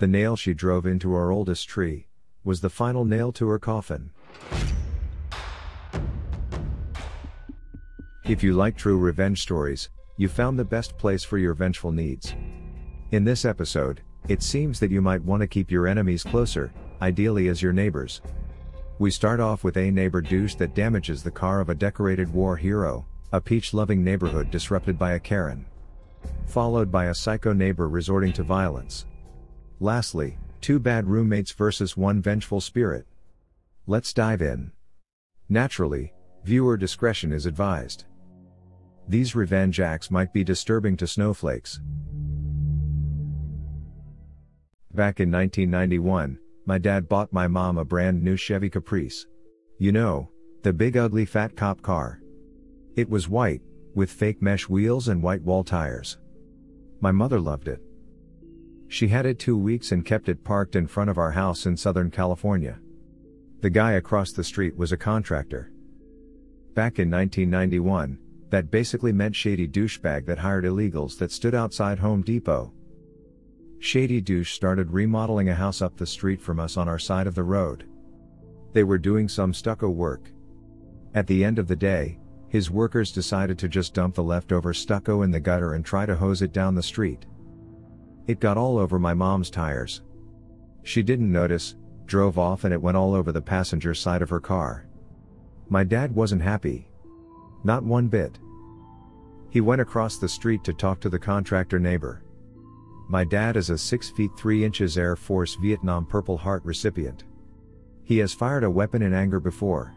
The nail she drove into our oldest tree was the final nail to her coffin. If you like true revenge stories, you found the best place for your vengeful needs. In this episode, it seems that you might want to keep your enemies closer, ideally as your neighbors. We start off with a neighbor douche that damages the car of a decorated war hero, a peach-loving neighborhood disrupted by a Karen. Followed by a psycho neighbor resorting to violence. Lastly, two bad roommates versus one vengeful spirit. Let's dive in. Naturally, viewer discretion is advised. These revenge acts might be disturbing to snowflakes. Back in 1991, my dad bought my mom a brand new Chevy Caprice. You know, the big ugly fat cop car. It was white, with fake mesh wheels and white wall tires. My mother loved it. She had it 2 weeks and kept it parked in front of our house in Southern California. The guy across the street was a contractor. Back in 1991, that basically meant shady douchebag that hired illegals that stood outside Home Depot. Shady douche started remodeling a house up the street from us on our side of the road. They were doing some stucco work. At the end of the day, his workers decided to just dump the leftover stucco in the gutter and try to hose it down the street. It got all over my mom's tires. She didn't notice, drove off, and it went all over the passenger side of her car. My dad wasn't happy. Not one bit. He went across the street to talk to the contractor neighbor. My dad is a 6 feet 3 inches Air Force Vietnam Purple Heart recipient. He has fired a weapon in anger before.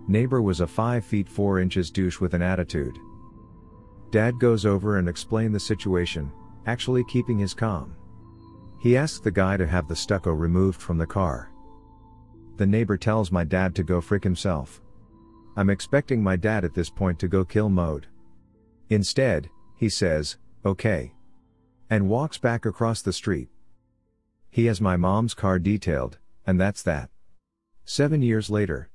Neighbor was a 5 feet 4 inches douche with an attitude. Dad goes over and explains the situation, actually keeping his calm. He asks the guy to have the stucco removed from the car. The neighbor tells my dad to go frick himself. I'm expecting my dad at this point to go kill mode. Instead, he says, okay. And walks back across the street. He has my mom's car detailed, and that's that. 7 years later.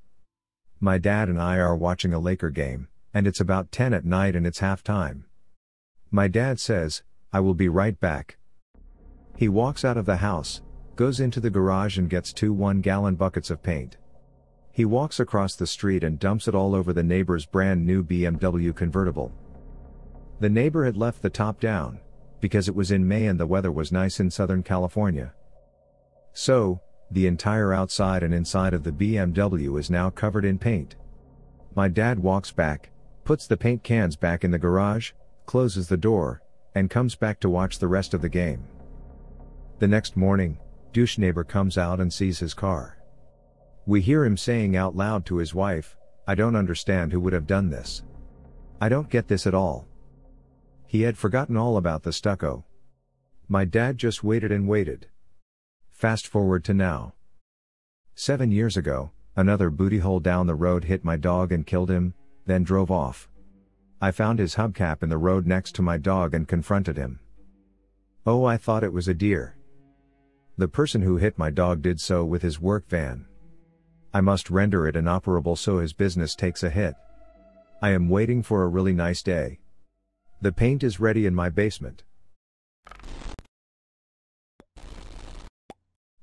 My dad and I are watching a Laker game, and it's about 10 at night and it's halftime. My dad says, I will be right back. He walks out of the house, goes into the garage and gets 2 1-gallon buckets of paint. He walks across the street and dumps it all over the neighbor's brand new BMW convertible. The neighbor had left the top down, because it was in May and the weather was nice in Southern California. So, the entire outside and inside of the BMW is now covered in paint. My dad walks back, puts the paint cans back in the garage, closes the door, and comes back to watch the rest of the game. The next morning, douche neighbor comes out and sees his car. We hear him saying out loud to his wife, I don't understand who would have done this. I don't get this at all. He had forgotten all about the stucco. My dad just waited and waited. Fast forward to now. 7 years ago, another booty hole down the road hit my dog and killed him, then drove off. I found his hubcap in the road next to my dog and confronted him. Oh, I thought it was a deer. The person who hit my dog did so with his work van. I must render it inoperable so his business takes a hit. I am waiting for a really nice day. The paint is ready in my basement.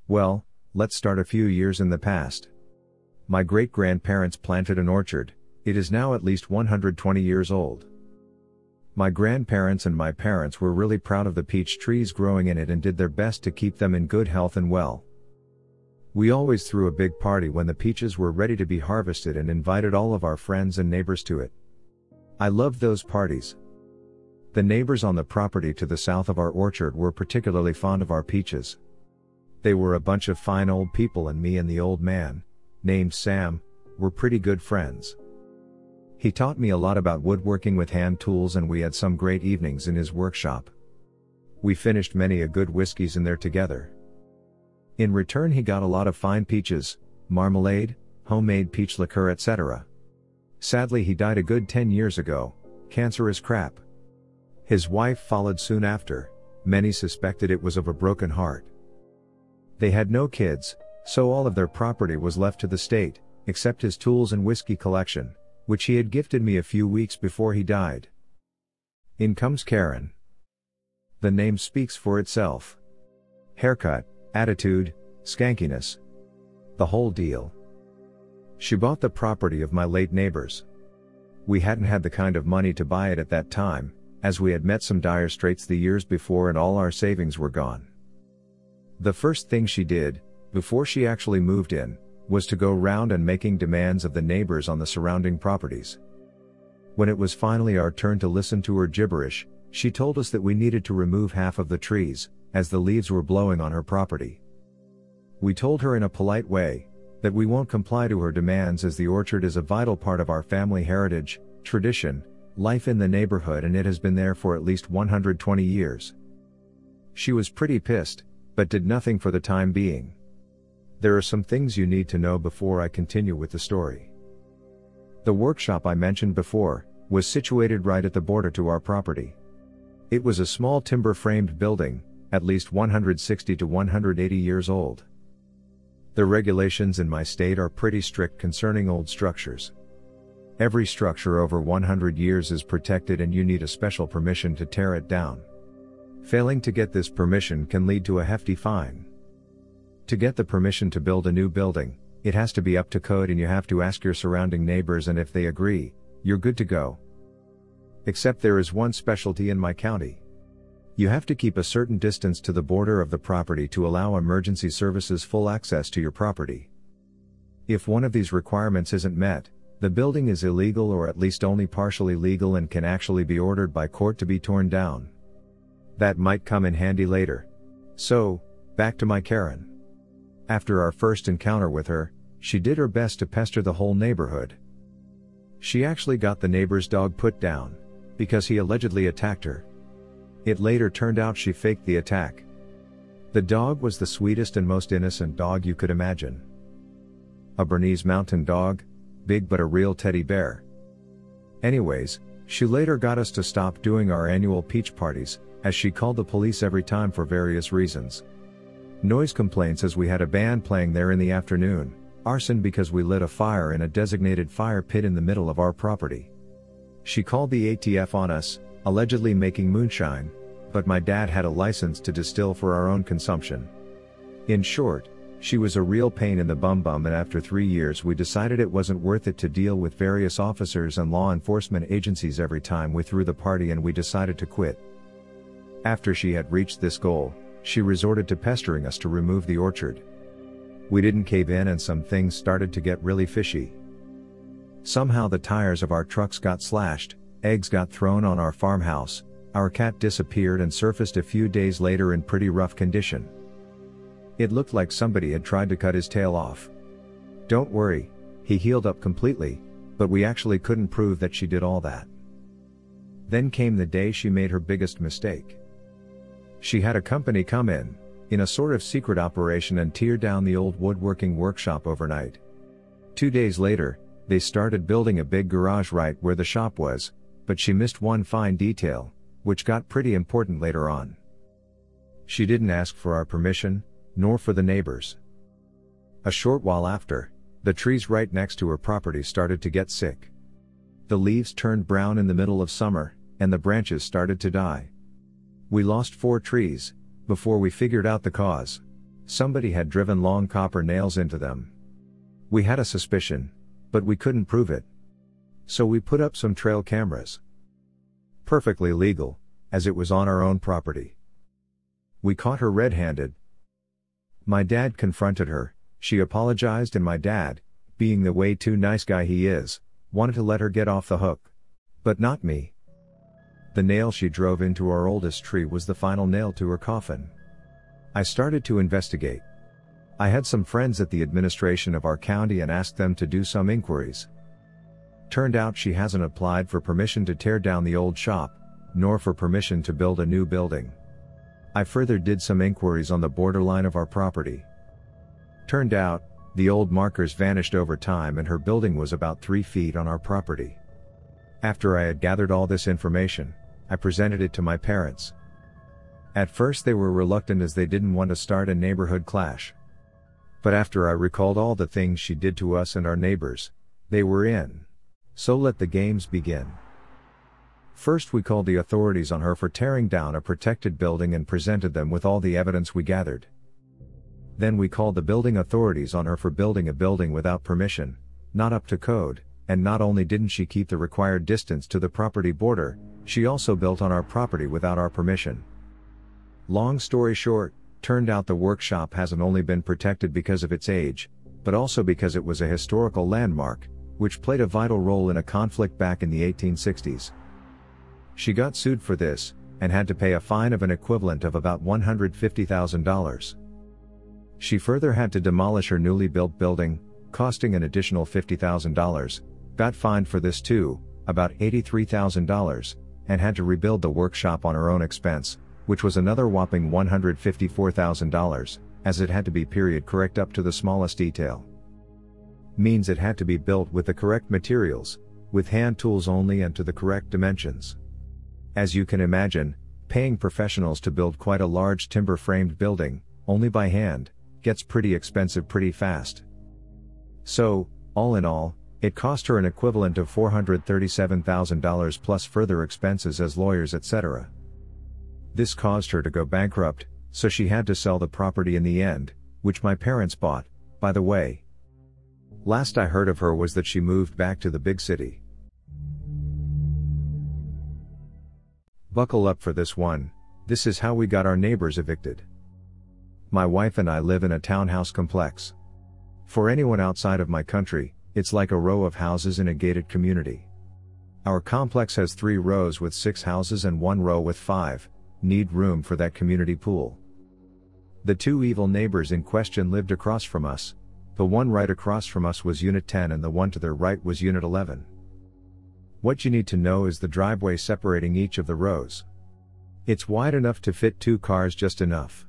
Well, let's start a few years in the past. My great-grandparents planted an orchard. It is now at least 120 years old. My grandparents and my parents were really proud of the peach trees growing in it and did their best to keep them in good health and well. We always threw a big party when the peaches were ready to be harvested and invited all of our friends and neighbors to it. I loved those parties. The neighbors on the property to the south of our orchard were particularly fond of our peaches. They were a bunch of fine old people, and me and the old man, named Sam, were pretty good friends. He taught me a lot about woodworking with hand tools, and we had some great evenings in his workshop. We finished many a good whiskeys in there together. In return, he got a lot of fine peaches, marmalade, homemade peach liqueur, etc. Sadly, he died a good 10 years ago, cancerous crap. His wife followed soon after. Many suspected it was of a broken heart. They had no kids, so all of their property was left to the state, except his tools and whiskey collection, which he had gifted me a few weeks before he died. In comes Karen. The name speaks for itself. Haircut, attitude, skankiness. The whole deal. She bought the property of my late neighbors. We hadn't had the kind of money to buy it at that time, as we had met some dire straits the years before and all our savings were gone. The first thing she did, before she actually moved in, was to go round and making demands of the neighbors on the surrounding properties. When it was finally our turn to listen to her gibberish, she told us that we needed to remove half of the trees, as the leaves were blowing on her property. We told her in a polite way, that we won't comply to her demands as the orchard is a vital part of our family heritage, tradition, life in the neighborhood, and it has been there for at least 120 years. She was pretty pissed, but did nothing for the time being. There are some things you need to know before I continue with the story. The workshop I mentioned before was situated right at the border to our property. It was a small timber-framed building, at least 160 to 180 years old. The regulations in my state are pretty strict concerning old structures. Every structure over 100 years is protected and you need a special permission to tear it down. Failing to get this permission can lead to a hefty fine. To get the permission to build a new building, it has to be up to code and you have to ask your surrounding neighbors, and if they agree, you're good to go. Except there is one specialty in my county. You have to keep a certain distance to the border of the property to allow emergency services full access to your property. If one of these requirements isn't met, the building is illegal or at least only partially legal and can actually be ordered by court to be torn down. That might come in handy later. So, back to my Karen. After our first encounter with her, she did her best to pester the whole neighborhood. She actually got the neighbor's dog put down, because he allegedly attacked her. It later turned out she faked the attack. The dog was the sweetest and most innocent dog you could imagine. A Bernese mountain dog, big but a real teddy bear. Anyways, she later got us to stop doing our annual peach parties, as she called the police every time for various reasons. Noise complaints as we had a band playing there in the afternoon, arson because we lit a fire in a designated fire pit in the middle of our property. She called the ATF on us, allegedly making moonshine, but my dad had a license to distill for our own consumption. In short, she was a real pain in the bum, and after 3 years we decided it wasn't worth it to deal with various officers and law enforcement agencies every time we threw the party, and we decided to quit. After she had reached this goal, she resorted to pestering us to remove the orchard. We didn't cave in and some things started to get really fishy. Somehow the tires of our trucks got slashed, eggs got thrown on our farmhouse, our cat disappeared and surfaced a few days later in pretty rough condition. It looked like somebody had tried to cut his tail off. Don't worry, he healed up completely, but we actually couldn't prove that she did all that. Then came the day she made her biggest mistake. She had a company come in a sort of secret operation, and tear down the old woodworking workshop overnight. 2 days later, they started building a big garage right where the shop was, but she missed one fine detail, which got pretty important later on. She didn't ask for our permission, nor for the neighbors. A short while after, the trees right next to her property started to get sick. The leaves turned brown in the middle of summer, and the branches started to die. We lost 4 trees, before we figured out the cause. Somebody had driven long copper nails into them. We had a suspicion, but we couldn't prove it. So we put up some trail cameras. Perfectly legal, as it was on our own property. We caught her red-handed. My dad confronted her, she apologized, and my dad, being the way too nice guy he is, wanted to let her get off the hook. But not me. The nail she drove into our oldest tree was the final nail to her coffin. I started to investigate. I had some friends at the administration of our county and asked them to do some inquiries. Turned out she hasn't applied for permission to tear down the old shop, nor for permission to build a new building. I further did some inquiries on the borderline of our property. Turned out, the old markers vanished over time and her building was about 3 feet on our property. After I had gathered all this information, I presented it to my parents. At first they were reluctant as they didn't want to start a neighborhood clash. But after I recalled all the things she did to us and our neighbors, they were in. So let the games begin. First we called the authorities on her for tearing down a protected building and presented them with all the evidence we gathered. Then we called the building authorities on her for building a building without permission, not up to code, and not only didn't she keep the required distance to the property border, she also built on our property without our permission. Long story short, turned out the workshop hasn't only been protected because of its age, but also because it was a historical landmark, which played a vital role in a conflict back in the 1860s. She got sued for this, and had to pay a fine of an equivalent of about $150,000. She further had to demolish her newly built building, costing an additional $50,000, got fined for this too, about $83,000, and had to rebuild the workshop on her own expense, which was another whopping $154,000, as it had to be period correct up to the smallest detail. Means it had to be built with the correct materials, with hand tools only and to the correct dimensions. As you can imagine, paying professionals to build quite a large timber-framed building, only by hand, gets pretty expensive pretty fast. So, all in all, it cost her an equivalent of $437,000 plus further expenses as lawyers etc. This caused her to go bankrupt, so she had to sell the property in the end, which my parents bought, by the way. Last I heard of her was that she moved back to the big city. Buckle up for this one, this is how we got our neighbors evicted. My wife and I live in a townhouse complex. For anyone outside of my country, it's like a row of houses in a gated community. Our complex has 3 rows with 6 houses and 1 row with 5, need room for that community pool. The 2 evil neighbors in question lived across from us. The one right across from us was Unit 10 and the one to their right was Unit 11. What you need to know is the driveway separating each of the rows. It's wide enough to fit 2 cars just enough.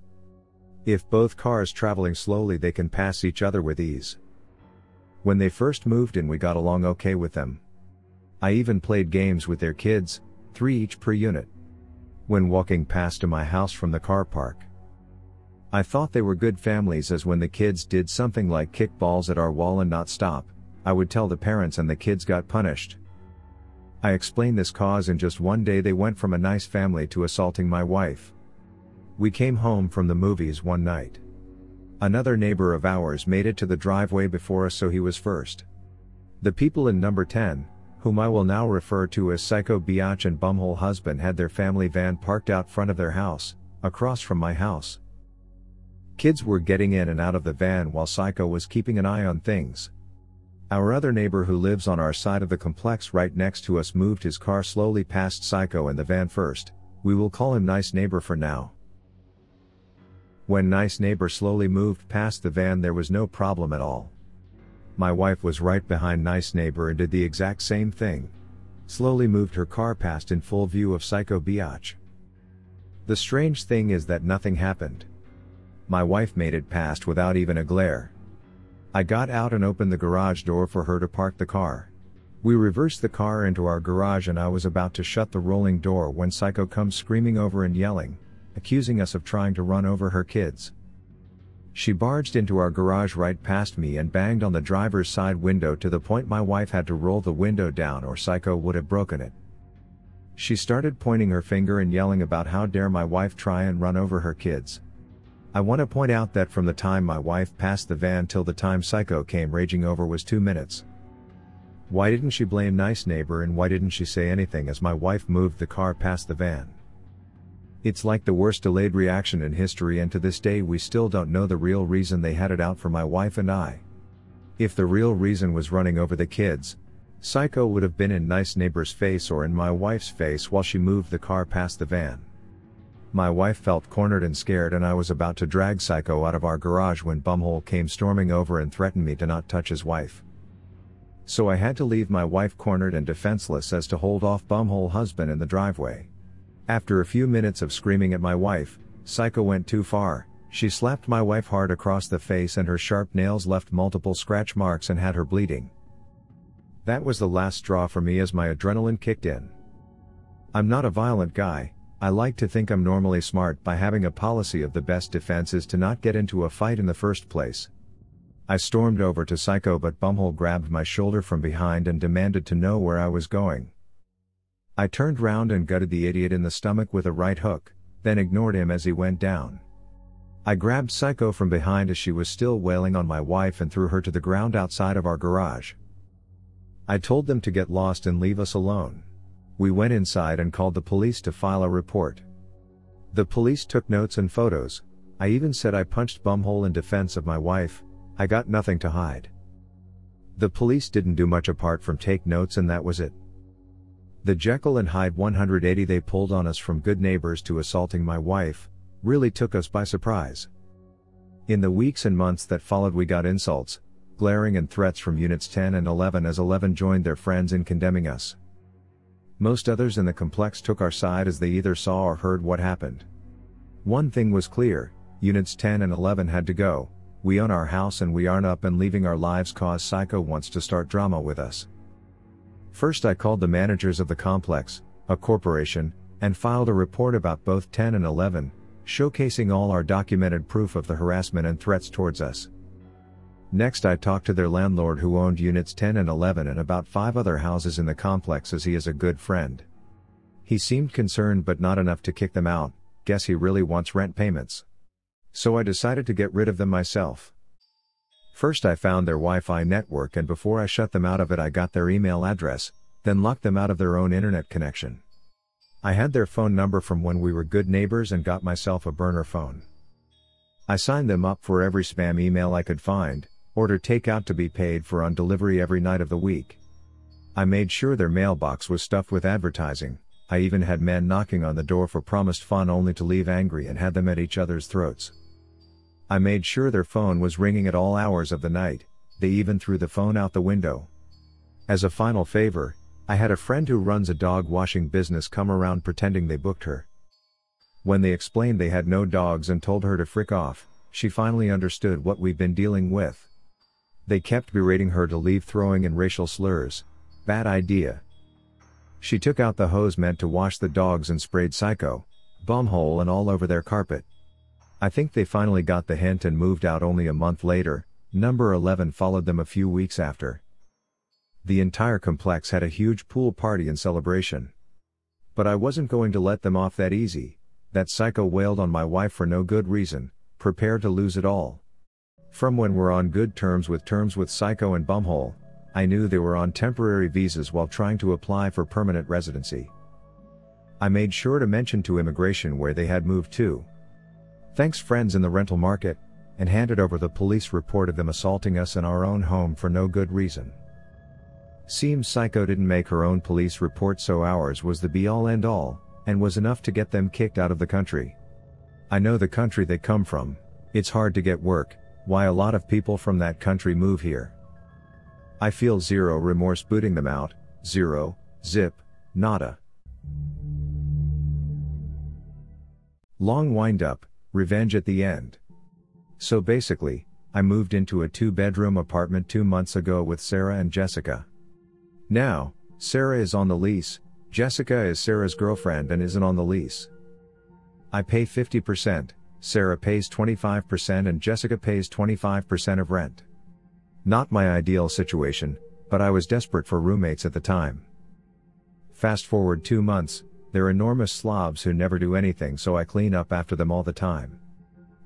If both cars traveling slowly they can pass each other with ease. When they first moved in we got along okay with them. I even played games with their kids, 3 each per unit. When walking past to my house from the car park, I thought they were good families, as when the kids did something like kick balls at our wall and not stop, I would tell the parents and the kids got punished. I explained this cause in just one day they went from a nice family to assaulting my wife. We came home from the movies one night. Another neighbor of ours made it to the driveway before us, so he was first. The people in number 10, whom I will now refer to as Psycho Biatch and Bumhole Husband, had their family van parked out front of their house, across from my house. Kids were getting in and out of the van while Psycho was keeping an eye on things. Our other neighbor, who lives on our side of the complex right next to us, moved his car slowly past Psycho and the van first. We will call him Nice Neighbor for now. When Nice Neighbor slowly moved past the van there was no problem at all. My wife was right behind Nice Neighbor and did the exact same thing. Slowly moved her car past in full view of Psycho Biatch. The strange thing is that nothing happened. My wife made it past without even a glare. I got out and opened the garage door for her to park the car. We reversed the car into our garage and I was about to shut the rolling door when Psycho comes screaming over and yelling, accusing us of trying to run over her kids. She barged into our garage right past me and banged on the driver's side window to the point my wife had to roll the window down or Psycho would have broken it. She started pointing her finger and yelling about how dare my wife try and run over her kids. I want to point out that from the time my wife passed the van till the time Psycho came raging over was 2 minutes. Why didn't she blame Nice Neighbor and why didn't she say anything as my wife moved the car past the van? It's like the worst delayed reaction in history, and to this day we still don't know the real reason they had it out for my wife and I. If the real reason was running over the kids, Psycho would have been in Nice Neighbor's face or in my wife's face while she moved the car past the van. My wife felt cornered and scared and I was about to drag Psycho out of our garage when Bumhole came storming over and threatened me to not touch his wife. So I had to leave my wife cornered and defenseless as to hold off Bumhole Husband in the driveway. After a few minutes of screaming at my wife, Psycho went too far. She slapped my wife hard across the face and her sharp nails left multiple scratch marks and had her bleeding. That was the last straw for me as my adrenaline kicked in. I'm not a violent guy. I like to think I'm normally smart by having a policy of the best defense is to not get into a fight in the first place. I stormed over to Psycho but Bumhole grabbed my shoulder from behind and demanded to know where I was going. I turned round and gutted the idiot in the stomach with a right hook, then ignored him as he went down. I grabbed Psycho from behind as she was still wailing on my wife and threw her to the ground outside of our garage. I told them to get lost and leave us alone. We went inside and called the police to file a report. The police took notes and photos. I even said I punched Bumhole in defense of my wife. I got nothing to hide. The police didn't do much apart from take notes, and that was it. The Jekyll and Hyde 180 they pulled on us, from good neighbors to assaulting my wife, really took us by surprise. In the weeks and months that followed, we got insults, glaring, and threats from Units 10 and 11 as 11 joined their friends in condemning us. Most others in the complex took our side as they either saw or heard what happened. One thing was clear: Units 10 and 11 had to go. We own our house and we aren't up and leaving our lives cause Psycho wants to start drama with us. First I called the managers of the complex, a corporation, and filed a report about both 10 and 11, showcasing all our documented proof of the harassment and threats towards us. Next I talked to their landlord, who owned Units 10 and 11 and about 5 other houses in the complex, as he is a good friend. He seemed concerned but not enough to kick them out. Guess he really wants rent payments. So I decided to get rid of them myself. First I found their Wi-Fi network, and before I shut them out of it I got their email address, then locked them out of their own internet connection. I had their phone number from when we were good neighbors and got myself a burner phone. I signed them up for every spam email I could find, order takeout to be paid for on delivery every night of the week. I made sure their mailbox was stuffed with advertising. I even had men knocking on the door for promised fun only to leave angry and had them at each other's throats. I made sure their phone was ringing at all hours of the night. They even threw the phone out the window. As a final favor, I had a friend who runs a dog washing business come around pretending they booked her. When they explained they had no dogs and told her to frick off, she finally understood what we've been dealing with. They kept berating her to leave, throwing in racial slurs. Bad idea. She took out the hose meant to wash the dogs and sprayed Psycho, Bumhole, and all over their carpet. I think they finally got the hint and moved out only a month later. Number 11 followed them a few weeks after. The entire complex had a huge pool party and celebration. But I wasn't going to let them off that easy. That Psycho wailed on my wife for no good reason, prepared to lose it all. From when we're on good terms with Psycho and Bumhole, I knew they were on temporary visas while trying to apply for permanent residency. I made sure to mention to immigration where they had moved to. Thanks friends in the rental market, and handed over the police report of them assaulting us in our own home for no good reason. Seems Psycho didn't make her own police report, so ours was the be-all end-all, and was enough to get them kicked out of the country. I know the country they come from. It's hard to get work, why a lot of people from that country move here. I feel zero remorse booting them out, zero, zip, nada. Long wind-up, revenge at the end. So basically, I moved into a 2-bedroom apartment 2 months ago with Sarah and Jessica. Now, Sarah is on the lease, Jessica is Sarah's girlfriend and isn't on the lease. I pay 50%, Sarah pays 25% and Jessica pays 25% of rent. Not my ideal situation, but I was desperate for roommates at the time. Fast forward 2 months, they're enormous slobs who never do anything, so I clean up after them all the time.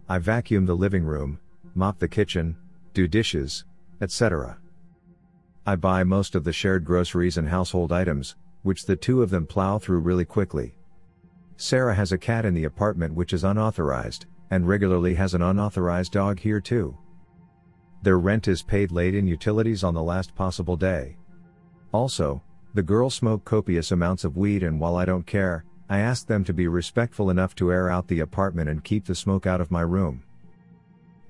I vacuum the living room, mop the kitchen, do dishes, etc. I buy most of the shared groceries and household items, which the two of them plow through really quickly. Sarah has a cat in the apartment which is unauthorized, and regularly has an unauthorized dog here too. Their rent is paid late and utilities on the last possible day. Also, the girls smoke copious amounts of weed, and while I don't care, I ask them to be respectful enough to air out the apartment and keep the smoke out of my room.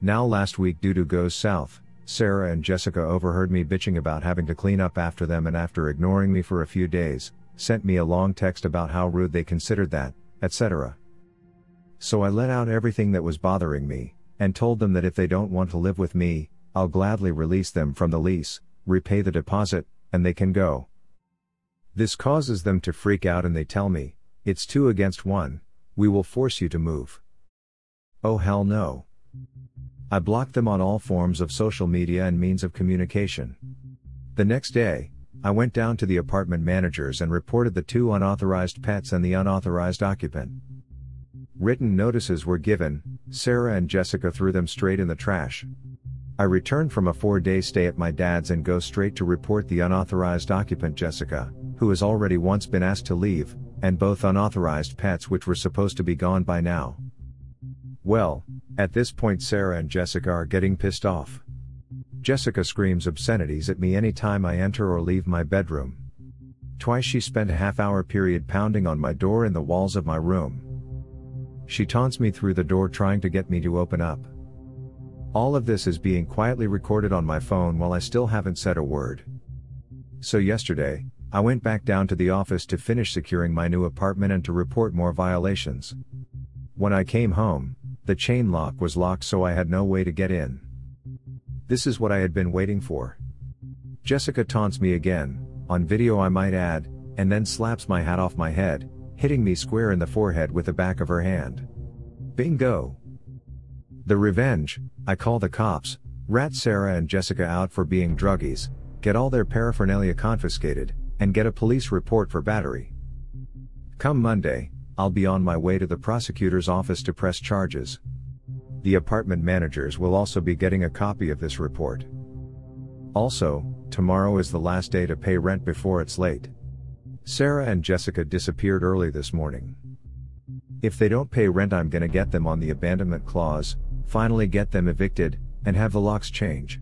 Now last week doo-doo goes south. Sarah and Jessica overheard me bitching about having to clean up after them, and after ignoring me for a few days, sent me a long text about how rude they considered that, etc. So I let out everything that was bothering me, and told them that if they don't want to live with me, I'll gladly release them from the lease, repay the deposit, and they can go. This causes them to freak out and they tell me, it's 2 against 1, we will force you to move. Oh hell no. I blocked them on all forms of social media and means of communication. The next day, I went down to the apartment managers and reported the 2 unauthorized pets and the unauthorized occupant. Written notices were given. Sarah and Jessica threw them straight in the trash. I returned from a 4-day stay at my dad's and go straight to report the unauthorized occupant Jessica, who has already once been asked to leave, and both unauthorized pets which were supposed to be gone by now. Well, at this point Sarah and Jessica are getting pissed off. Jessica screams obscenities at me anytime I enter or leave my bedroom. Twice she spent a half-hour period pounding on my door in the walls of my room. She taunts me through the door trying to get me to open up. All of this is being quietly recorded on my phone while I still haven't said a word. So yesterday, I went back down to the office to finish securing my new apartment and to report more violations. When I came home, the chain lock was locked so I had no way to get in. This is what I had been waiting for. Jessica taunts me again, on video I might add, and then slaps my hat off my head, hitting me square in the forehead with the back of her hand. Bingo! The revenge, I call the cops, rat Sarah and Jessica out for being druggies, get all their paraphernalia confiscated, and get a police report for battery. Come Monday, I'll be on my way to the prosecutor's office to press charges. The apartment managers will also be getting a copy of this report. Also, tomorrow is the last day to pay rent before it's late. Sarah and Jessica disappeared early this morning. If they don't pay rent, I'm gonna get them on the abandonment clause, finally get them evicted, and have the locks change.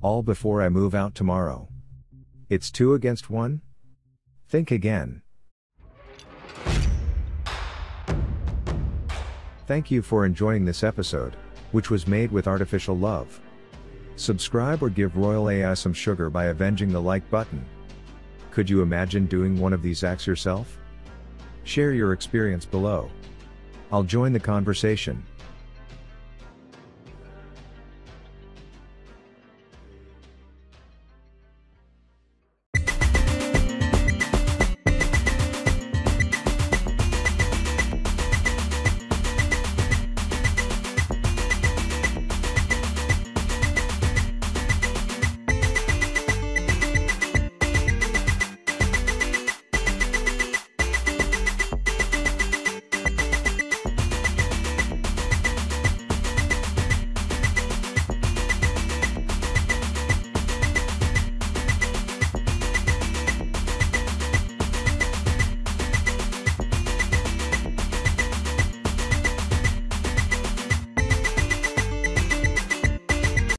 All before I move out tomorrow. It's 2 against 1? Think again. Thank you for enjoying this episode, which was made with artificial love. Subscribe or give Royal AI some sugar by avenging the like button. Could you imagine doing one of these acts yourself? Share your experience below. I'll join the conversation.